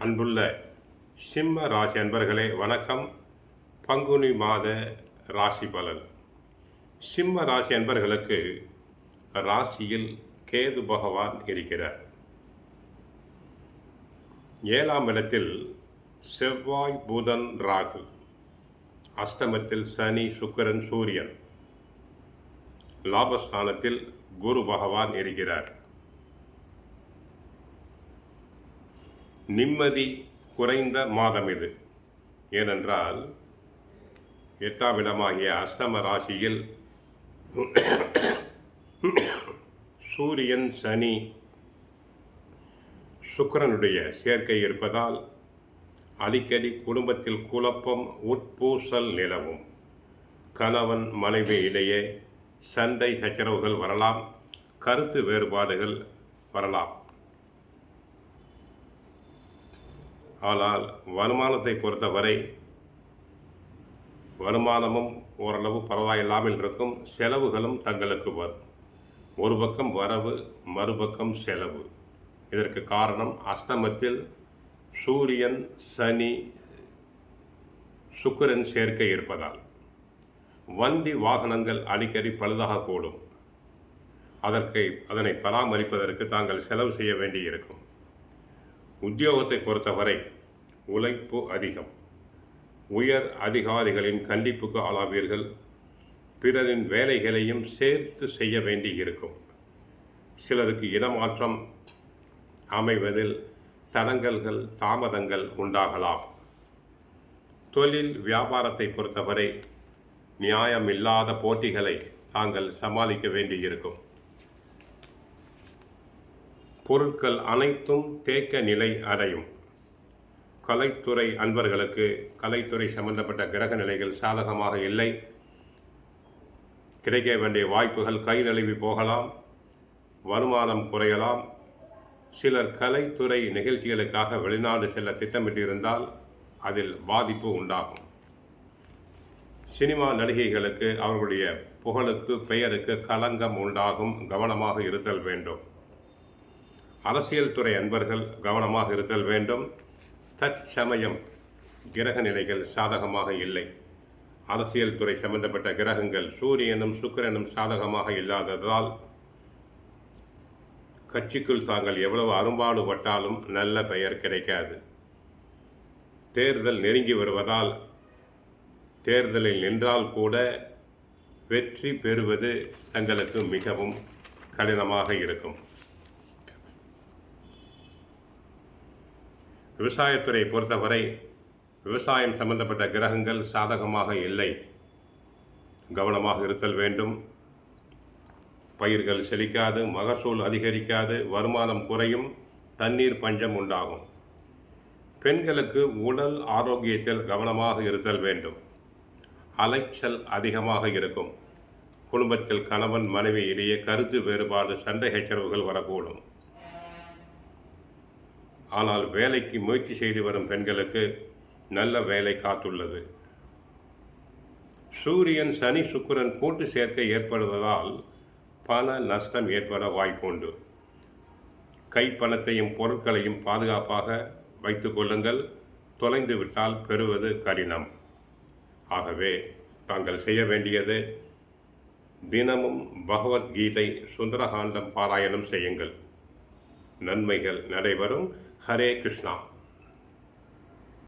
அன்புள்ள சிம்ம ராசி அன்பர்களே வணக்கம். பங்குனி மாத ராசி பலன். சிம்ம ராசி அன்பர்களுக்கு ராசியில் கேது பகவான் இருக்கிறார். 7ஆம் இடத்தில் செவ்வாய், புதன், ராகு. அஷ்டமத்தில் சனி, சுக்கிரன், சூரியன். லாபஸ்தானத்தில் குரு பகவான் இருக்கிறார். நிம்மதி குறைந்த மாதம் இது. ஏனென்றால் 8ஆம் இடமாகிய அஷ்டம ராசியில் சூரியன், சனி, சுக்கிரனுடைய சேர்க்கை இருப்பதால் அடிக்கடி குடும்பத்தில் குழப்பம், உட்பூசல் நிலவும். கணவன் மனைவி இடையே சண்டை சச்சரவுகள் வரலாம், கருத்து வேறுபாடுகள் வரலாம். ஆனால் வருமானத்தை பொறுத்தவரை வருமானமும் ஓரளவு பரவாயில்லாமல் இருக்கும். செலவுகளும் தங்களுக்கு வரும். ஒரு பக்கம் வரவு, மறுபக்கம் செலவு. இதற்கு காரணம் அஷ்டமத்தில் சூரியன், சனி, சுக்கிரன் சேர்க்கை இருப்பதால். வண்டி வாகனங்கள் அடிக்கடி பழுதாகக்கூடும். அதனை பராமரிப்பதற்கு தாங்கள் செலவு செய்ய வேண்டியிருக்கும். உத்தியோகத்தை பொறுத்தவரை உழைப்பு அதிகம். உயர் அதிகாரிகளின் கண்டிப்புக்கு ஆளாவீர்கள். பிறரின் வேலைகளையும் சேர்த்து செய்ய வேண்டி இருக்கும். சிலருக்கு இடமாற்றம் அமைவதில் தடங்கல்கள், தாமதங்கள் உண்டாகலாம். தொழில் வியாபாரத்தை பொறுத்தவரை நியாயமில்லாத போட்டிகளை தாங்கள் சமாளிக்க வேண்டியிருக்கும். பொருட்கள் அனைத்தும் தேக்க நிலை அடையும். கலைத்துறை அன்பர்களுக்கு கலைத்துறை சம்பந்தப்பட்ட கிரக நிலைகள் சாதகமாக இல்லை. கிடைக்க வேண்டிய வாய்ப்புகள் கை நழுவி போகலாம். வருமானம் குறையலாம். சிலர் கலைத்துறை நிகழ்ச்சிகளுக்காக வெளிநாடு செல்ல திட்டமிட்டிருந்தால் அதில் பாதிப்பு உண்டாகும். சினிமா நடிகைகளுக்கு அவர்களுடைய புகழுக்கு, பெயருக்கு களங்கம் உண்டாகும். கவனமாக இருத்தல் வேண்டும். அரசியல் துறை அன்பர்கள் கவனமாக இருத்தல் வேண்டும். தற்சமயம் கிரக நிலைகள் சாதகமாக இல்லை. அரசியல் துறை சம்பந்தப்பட்ட கிரகங்கள் சூரியனும் சுக்கிரனும் சாதகமாக இல்லாததால் கட்சிக்குள் தாங்கள் எவ்வளவு அரும்பாடுபட்டாலும் நல்ல பெயர் கிடைக்காது. தேர்தல் நெருங்கி வருவதால் தேர்தலில் நின்றால் கூட வெற்றி பெறுவது தங்களுக்கு மிகவும் கடினமாக இருக்கும். விவசாயத்துறை பொறுத்தவரை விவசாயம் சம்பந்தப்பட்ட கிரகங்கள் சாதகமாக இல்லை. கவனமாக இருத்தல் வேண்டும். பயிர்கள் செழிக்காது, மகசூல் அதிகரிக்காது, வருமானம் குறையும், தண்ணீர் பஞ்சம் உண்டாகும். பெண்களுக்கு உடல் ஆரோக்கியத்தில் கவனமாக இருத்தல் வேண்டும். அலைச்சல் அதிகமாக இருக்கும். குடும்பத்தில் கணவன் மனைவி இடையே கருத்து வேறுபாடு, சண்டை சச்சரவுகள் வரக்கூடும். ஆனால் வேலைக்கு முயற்சி செய்து வரும் பெண்களுக்கு நல்ல வேலை காத்துள்ளது. சூரியன், சனி, சுக்கிரன் கூட்டு சேர்க்கை ஏற்படுவதால் பண நஷ்டம் ஏற்பட வாய்ப்புண்டு. கைப்பணத்தையும் பொருட்களையும் பாதுகாப்பாக வைத்து கொள்ளுங்கள். தொலைந்து விட்டால் பெறுவது கடினம். ஆகவே தாங்கள் செய்ய வேண்டியது தினமும் பகவத்கீதை, சுந்தரகாண்டம் பாராயணம் செய்யுங்கள். நன்மைகள் நடைபெறும். ஹரே கிருஷ்ணா.